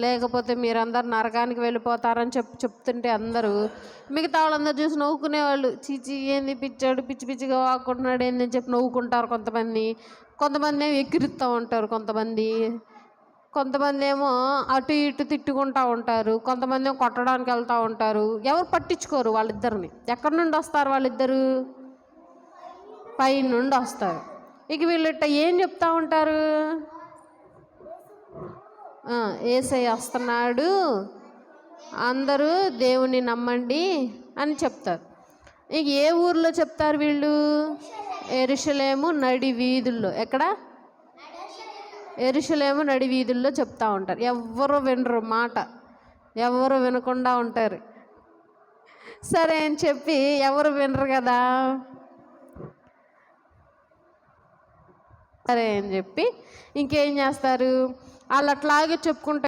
లేకపోతే మీరందరు నరకానికి వెళ్ళిపోతారని చెప్తుంటే అందరూ మిగతా వాళ్ళందరూ చూసి నవ్వుకునేవాళ్ళు. చీచి ఏంది పిచ్చాడు, పిచ్చి పిచ్చిగా వాక్కుంటున్నాడు ఏంది అని చెప్పి నవ్వుకుంటారు కొంతమంది. కొంతమంది ఏమో ఎక్కిరిస్తూ ఉంటారు, కొంతమంది ఏమో అటు ఇటు తిట్టుకుంటూ ఉంటారు, కొంతమంది ఏమో కొట్టడానికి వెళ్తూ ఉంటారు. ఎవరు పట్టించుకోరు వాళ్ళిద్దరిని. ఎక్కడి నుండి వస్తారు వాళ్ళిద్దరు? పై నుండి వస్తారు. ఇక వీళ్ళిట్ట ఏం చెప్తా ఉంటారు? యేసయ్య వస్తున్నాడు, అందరూ దేవుని నమ్మండి అని చెప్తారు. ఇక ఏ ఊర్లో చెప్తారు వీళ్ళు? యెరూషలేము నడి వీధుల్లో. ఎక్కడ? యెరూషలేము నడి వీధుల్లో చెప్తా ఉంటారు. ఎవ్వరు వినరు మాట, ఎవరు వినకుండా ఉంటారు. సరే అని చెప్పి ఎవరు వినరు కదా, సరే అని చెప్పి ఇంకేం చేస్తారు? వాళ్ళు అట్లాగే చెప్పుకుంటారు.